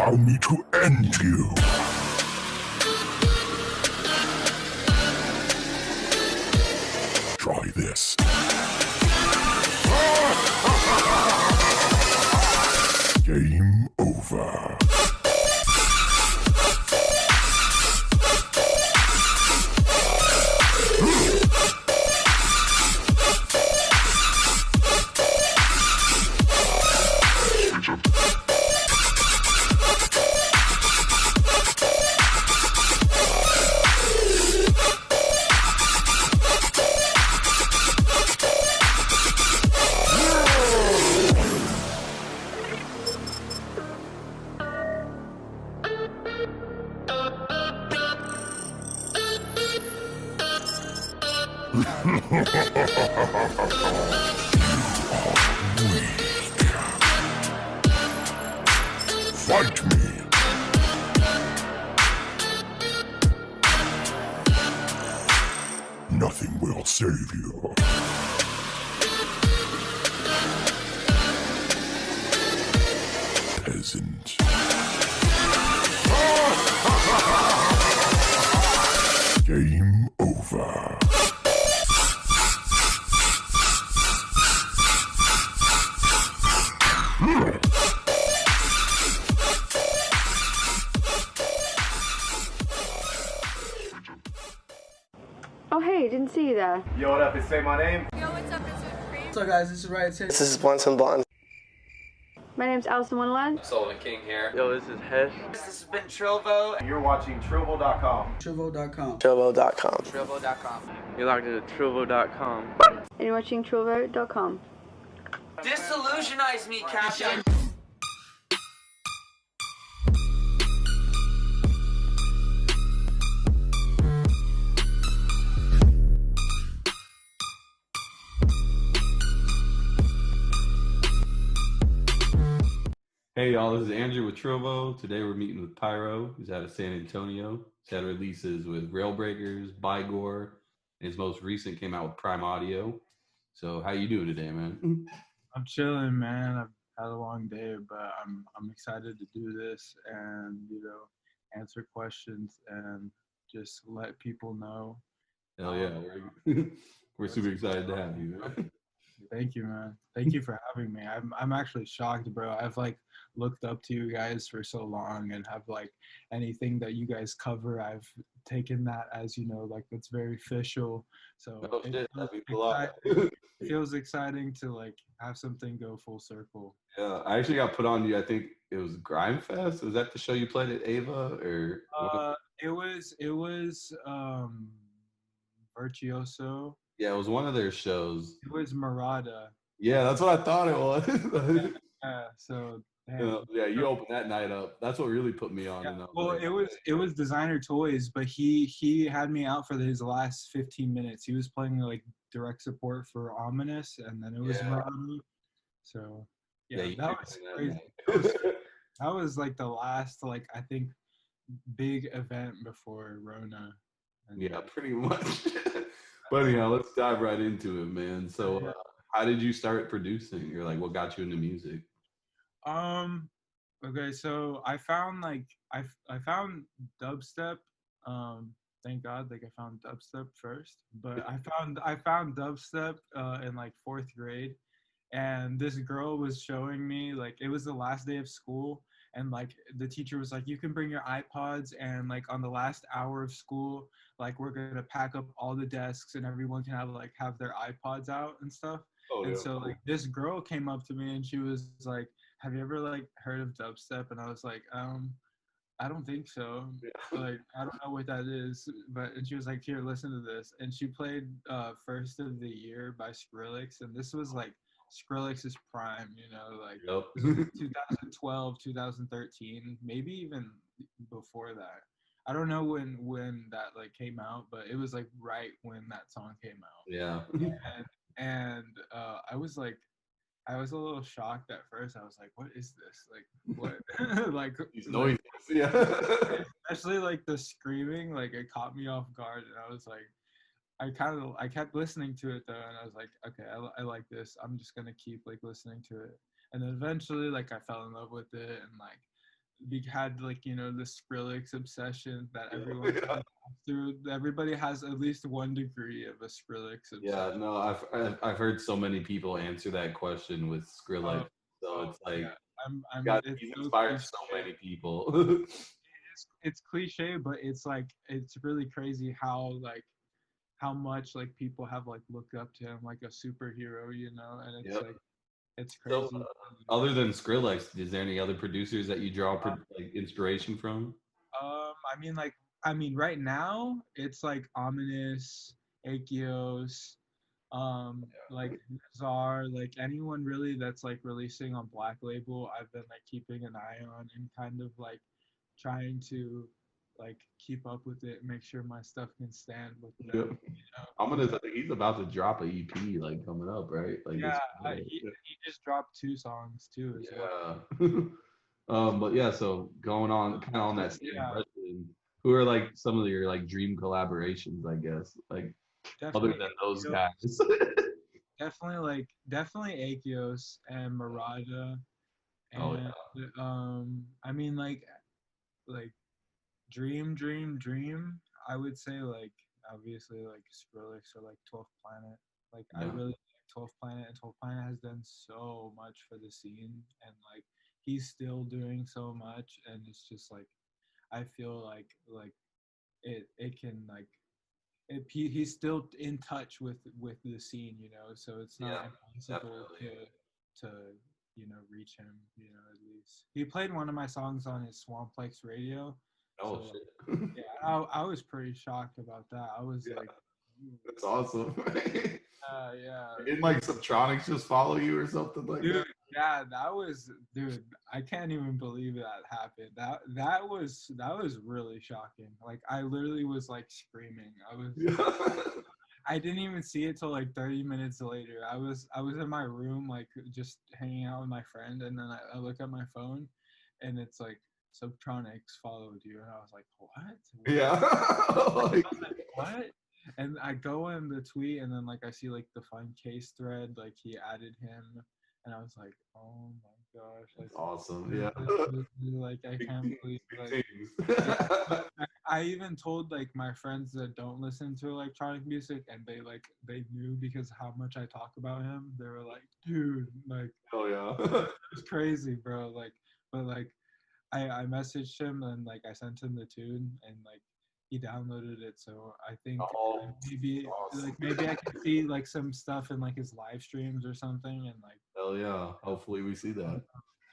allow me to end you. Try this. Game over. Fight me! Nothing will save you. Peasant. Game over. Oh hey, didn't see you there. Yo, what up? It's Say My Name. Yo, what's up? It's Cream. What's up, guys? This is Riot City. This is Blunts and Blonde. My name's Allison Wonderland. Sullivan King here. Yo, this is Hesh. This has been TRILLVO. And you're watching TRILLVO.com. TRILLVO.com. TRILLVO.com. TRILLVO.com. You're logged into TRILLVO.com. And you're watching TRILLVO.com. Disillusionize me, Captain. Hey y'all, this is Andrew with TRILLVO. Today we're meeting with PYRO, who's out of San Antonio. He's had releases with Railbreakers, Bygore, and his most recent came out with Prime Audio. So how you doing today, man? I'm chilling, man. I've had a long day, but I'm excited to do this and, you know, answer questions and just let people know. Hell yeah, we're super excited to have you. Thank you, man. Thank you for having me. I'm actually shocked, bro. I've like looked up to you guys for so long and have like anything that you guys cover, I've taken that as, you know, like it's very official. So it feels exciting to like have something go full circle. Yeah, I actually got put on you. I think it was Grime Fest. Was that the show you played at Ava or? It was Virtuoso. Yeah, it was one of their shows. It was Murata. Yeah, that's what I thought it was. Yeah, so yeah, you opened that night up. That's what really put me on. Yeah, well, it was Designer Toys, but he had me out for his last 15 minutes. He was playing like direct support for Ominous, and then it was Murata. So yeah, that was crazy. That was like the last, like, I think, big event before Rona. Yeah, pretty much. But anyhow, let's dive right into it, man. So how did you start producing, or like what got you into music? Okay, so I found like I found dubstep. Thank God, like I found dubstep first, but I found dubstep in like 4th grade, and this girl was showing me, like, it was the last day of school, and like the teacher was like, you can bring your iPods, and like on the last hour of school, like we're gonna pack up all the desks and everyone can have their iPods out and stuff. So like this girl came up to me and she was like, have you ever like heard of dubstep? And I was like, I don't think so. Like, I don't know what that is. And she was like, here, listen to this. And she played First of the Year by Skrillex, and this was like Skrillex's prime, you know, like 2012, 2013, maybe even before that. I don't know when that like came out, but it was like right when that song came out. Yeah. And I was a little shocked at first. I was like, what is this? Like, what? Like, these noises. Yeah. Especially like the screaming, like it caught me off guard. And I was like, I kept listening to it though. And I was like, okay, I like this. I'm just going to keep like listening to it. And then eventually like I fell in love with it. And like had like the Skrillex obsession that everyone goes through. Everybody has at least one degree of a Skrillex obsession. Yeah, no, I've heard so many people answer that question with Skrillex, so it's like It's he's so inspired so cliche. many people. It's cliche, but it's like it's really crazy how much like people have like looked up to him like a superhero, and it's Yep. like it's So, crazy. other than Skrillex, is there any other producers that you draw like inspiration from? Right now it's like Ominous, Akios, like Czar, like anyone really that's like releasing on Black Label, I've been like keeping an eye on and kind of like trying to like keep up with it, make sure my stuff can stand with them. I think he's about to drop a EP like coming up, right? Like Yeah, this. he just dropped 2 songs too as well. Yeah. But yeah, so going on kind of on that same Yeah, question, who are like some of your like dream collaborations, I guess, like other definitely than those Akios, guys? definitely Akios and Murata, Oh and like dream. I would say like obviously like Skrillex or like 12th Planet. Like I yeah. really like 12th Planet, and 12th Planet has done so much for the scene, and like he's still doing so much, and it's just like I feel like it can like he's still in touch with the scene, so it's not impossible Definitely. to reach him, at least he played one of my songs on his Swamplex radio. Oh So shit. yeah, I was pretty shocked about that. I was like, That's awesome. yeah. Didn't like Subtronics just follow you or something like Dude, that? yeah, dude, I can't even believe that happened. That was really shocking. Like I literally was like screaming. I didn't even see it till like 30 minutes later. I was in my room like just hanging out with my friend, and then I look at my phone and it's like Subtronics followed you, and I was like, what? Yeah. Like, What? And I go in the tweet, and then like I see like the Fun Case thread, like he added him, and I was like, oh my gosh, like awesome. Yeah. like I can't believe like Things. I even told like my friends that don't listen to electronic music, and they knew because how much I talk about him. They were like, dude, like Oh yeah. it's crazy, bro. Like, but like I messaged him, and like I sent him the tune, and like he downloaded it. So I think Oh, awesome. maybe I can see like some stuff in like his live streams or something, and like Hell yeah. Hopefully we see that.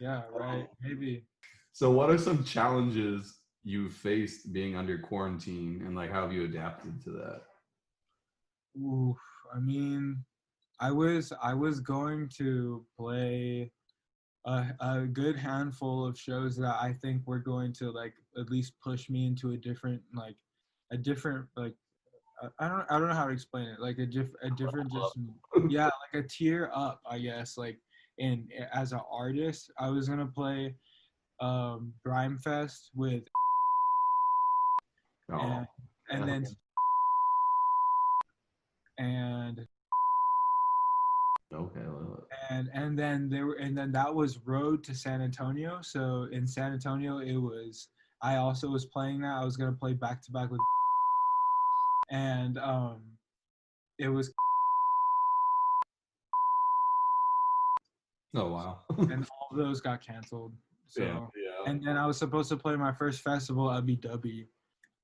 yeah, right, maybe. So what are some challenges you faced being under quarantine, and like how have you adapted to that? Oof, I mean, I was going to play a good handful of shows that I think were going to like at least push me into a different like I don't know how to explain it, like a different just yeah, like a tier up, I guess, like in as an artist. I was gonna play Brimefest with Oh, and then and okay. and then that was Road to San Antonio. So in San Antonio, I also was playing that. I was gonna play back to back with, and it was, Oh wow. and all of those got canceled. So yeah. and then I was supposed to play my first festival, Abu Dhabi,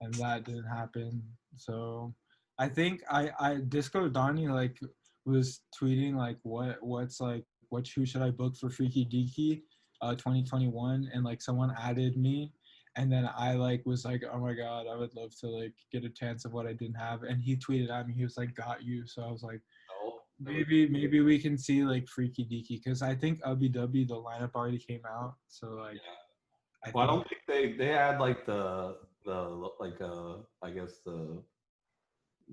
and that didn't happen. So I think I Disco Donnie like was tweeting like who should I book for Freaky Deaky 2021, and like someone added me, and then I like was like, oh my god, I would love to like get a chance of what I didn't have, and he tweeted at me, he was like, got you. So I was like, maybe we can see like Freaky Deaky, because I think Abu Dhabi the lineup already came out, so like Well, I don't think they had like the like I guess the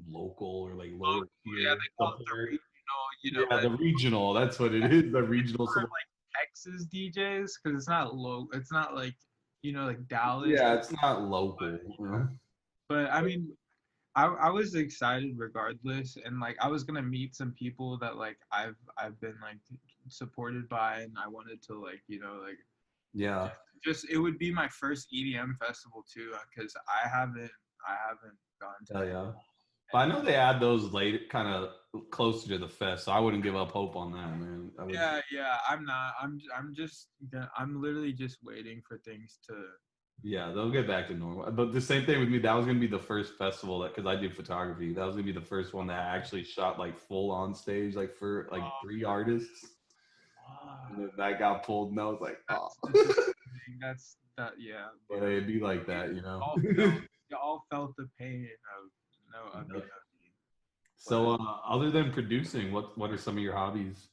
local or like lower tier. yeah, they call it the support. regional, Yeah, like, the regional. That's what it is. The regional. for, like Texas DJs, because it's not it's not like like Dallas. Yeah, it's not local. But I mean, I was excited regardless, and like I was gonna meet some people that like I've been like supported by, and I wanted to like like Yeah. Just it would be my first EDM festival too, because I haven't gone to Hell it. yeah. But I know they add those later, kind of closer to the fest, so I wouldn't give up hope on that, man. I would, Yeah, I'm not. I'm literally just waiting for things to. yeah, they'll get back to normal. But the same thing with me. That was gonna be the first festival that, because I did photography. That was gonna be the first one that I actually shot like full on stage, like for like 3 artists. And then that got pulled, and I was like, oh. That's that. Yeah. But it'd be like that, you know. You all felt the pain of no Yep. So, other than producing, what are some of your hobbies?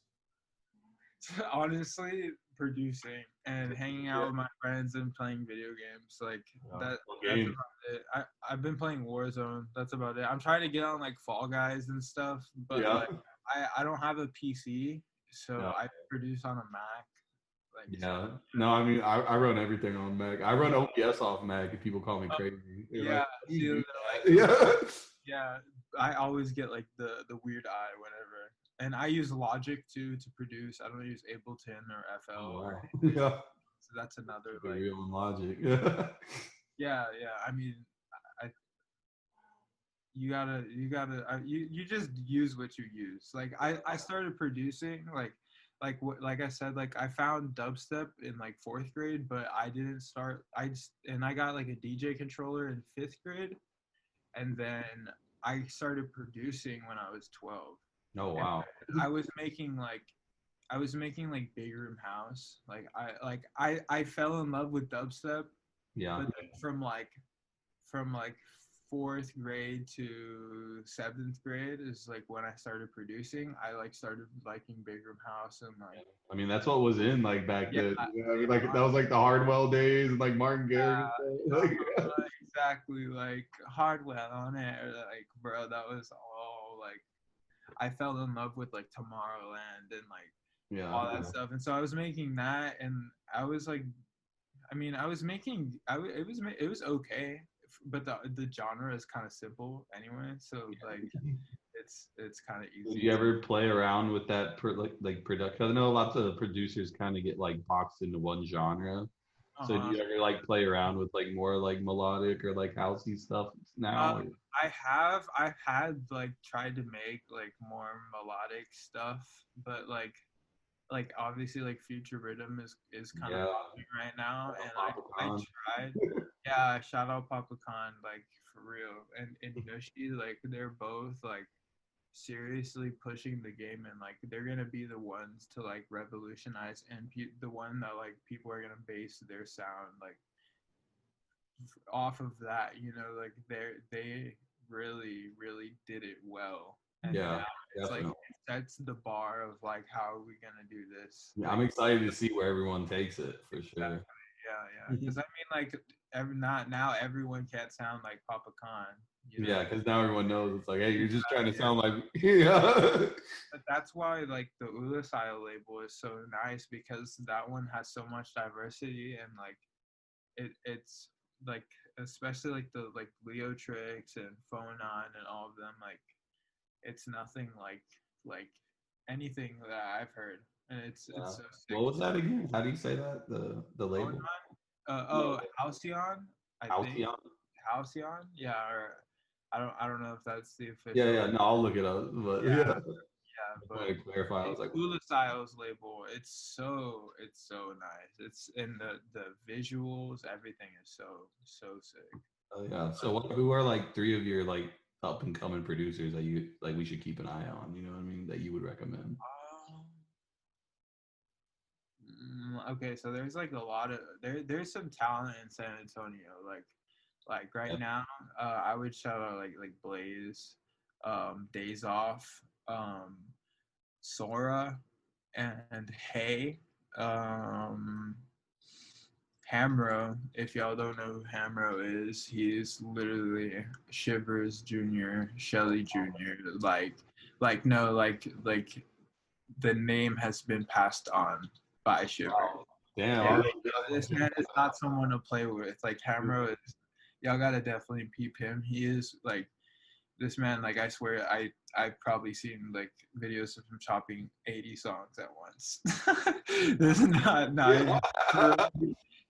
honestly, producing and hanging out with my friends and playing video games. Like that. What That's game? about it. I've been playing Warzone. That's about it. I'm trying to get on like Fall Guys and stuff, but Yeah. like I don't have a PC, so Yeah. I produce on a Mac. Like Yeah. No, I mean, I run everything on Mac. I run OBS off Mac, and people call me crazy. They're yeah, like, see, "You do they're that?" Yeah. yeah. I always get like the weird eye whenever, and I use Logic too to produce. I don't use Ableton or FL. Oh, Or wow. anything. Yeah. So that's another Be like real in Logic. yeah. I mean, I you just use what you use. Like I started producing like I said, like I found dubstep in like 4th grade, but I didn't start. And I got like a DJ controller in 5th grade, and then I started producing when I was 12. Oh, And wow. I was making like big room house. I fell in love with dubstep, Yeah. but then from 4th grade to 7th grade is like when I started producing. I like started liking big room house and like I mean, that's what was in like back Yeah, then. You know, I mean, like that was like the Hardwell days and like Martin Garrix. Like, exactly like Hardwell on air. Like bro, that was all like I fell in love with like Tomorrowland and like yeah. all that stuff. And so I was making that, and I was like, I mean, I was making, it was okay, but the genre is kind of simple anyway. So like, it's kind of Did easy. you ever play around with that like production? I know lots of producers kind of get like boxed into one genre. So do you ever like play around with like more like melodic or like housey stuff now? I've had like tried to make like more melodic stuff, but like obviously like future rhythm is kind of popping right now, and I tried. Yeah, shout out Papa Khan, like for real, and Nushi, like they're both like seriously pushing the game, and like they're gonna be the ones to like revolutionize, and the one that like people are gonna base their sound like off of that, you know, like they really did it well. And now it's like it sets the bar of like how are we gonna do this. Yeah, I'm excited to see where everyone takes it for sure. Yeah, because I mean like not now everyone can't sound like Papa Khan. You know? Yeah, because now everyone knows it's like, hey, you're just trying to sound like yeah. But that's why like the Ula style label is so nice, because that one has so much diversity, and like it's like especially like the like Leo Tricks and Phonon and all of them, like it's nothing like anything that I've heard, and it's so sick. What was that again? How do you say that? The label? Halcyon, I think. Halcyon, yeah, or I don't know if that's the official. Yeah. No, I'll look it up. But yeah. But to clarify, I was like, Ula Styles label, it's so nice. It's in the visuals, everything is so sick. oh yeah. So who are like 3 of your like up and coming producers that you like we should keep an eye on? You know what I mean? That you would recommend? Okay, so there's like a lot of there's some talent in San Antonio. Like right now, I would shout out like Blaze, Days Off, Sora, and Hey, Hamro. If y'all don't know who Hamro is, he's literally Shivers Jr., Shelly Jr. Like the name has been passed on by Shivers. Damn. This man is not someone to play with. Like Hamro is, y'all gotta definitely peep him. He is like this man, like, I swear, I've probably seen like videos of him chopping 80 songs at once. This is not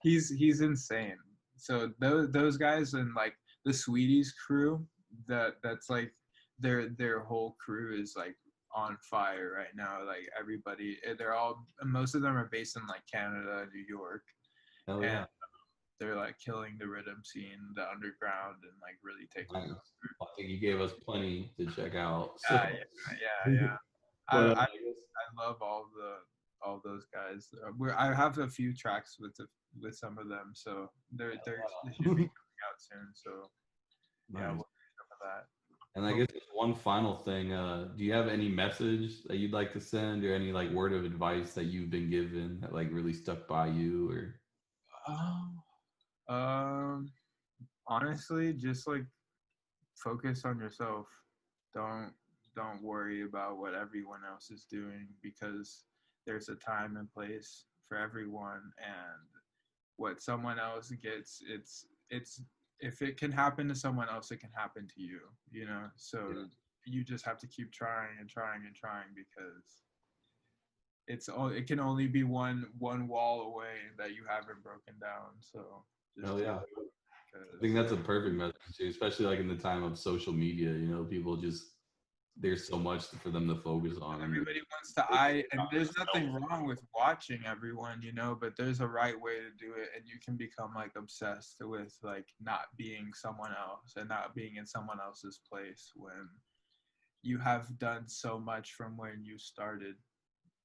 he's insane. So those guys and like the Sweeties crew, that's like their whole crew is like on fire right now. Like everybody, most of them are based in like Canada, New York, Hell and yeah. they're like killing the rhythm scene, the underground, and like really taking Nice. over. I think you gave us plenty to check out. So. Yeah. But, I I guess, love all those guys. I have a few tracks with some of them, so they should be coming out soon. So yeah, nice. we'll do some of that. And I guess just one final thing. Do you have any message that you'd like to send, or any like word of advice that you've been given that like really stuck by you? Or Honestly, just like focus on yourself. Don't worry about what everyone else is doing, because there's a time and place for everyone, and what someone else gets, it's if it can happen to someone else, it can happen to you, you know. So you just have to keep trying and trying and trying, because it can only be one wall away that you haven't broken down. So just hell do yeah. it, I think that's a perfect message too, especially like in the time of social media. You know, people just there's so much for them to focus on. everybody wants to and there's nothing wrong with watching everyone, you know, but there's a right way to do it, and you can become like obsessed with like not being someone else and not being in someone else's place when you have done so much from when you started.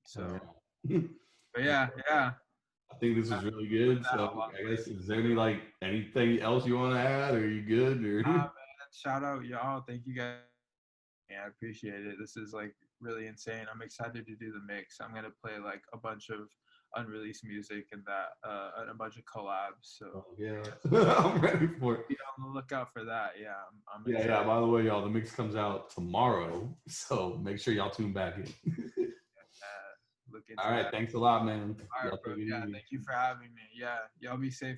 So but yeah. I think this is really good. So I guess is there anything else you want to add? Or are you good? Or Man, shout out y'all, thank you guys. Yeah, I appreciate it. This is like really insane. I'm excited to do the mix. I'm gonna play like a bunch of unreleased music and and a bunch of collabs. So yeah, I'm ready for it. be on the lookout for that. Yeah, I'm Yeah, excited. yeah. By the way, y'all, the mix comes out tomorrow, so make sure y'all tune back in. Look into All right, that. thanks a lot, man. All Y'all right, bro. take it Yeah, easy. thank you for having me. Yeah, y'all be safe.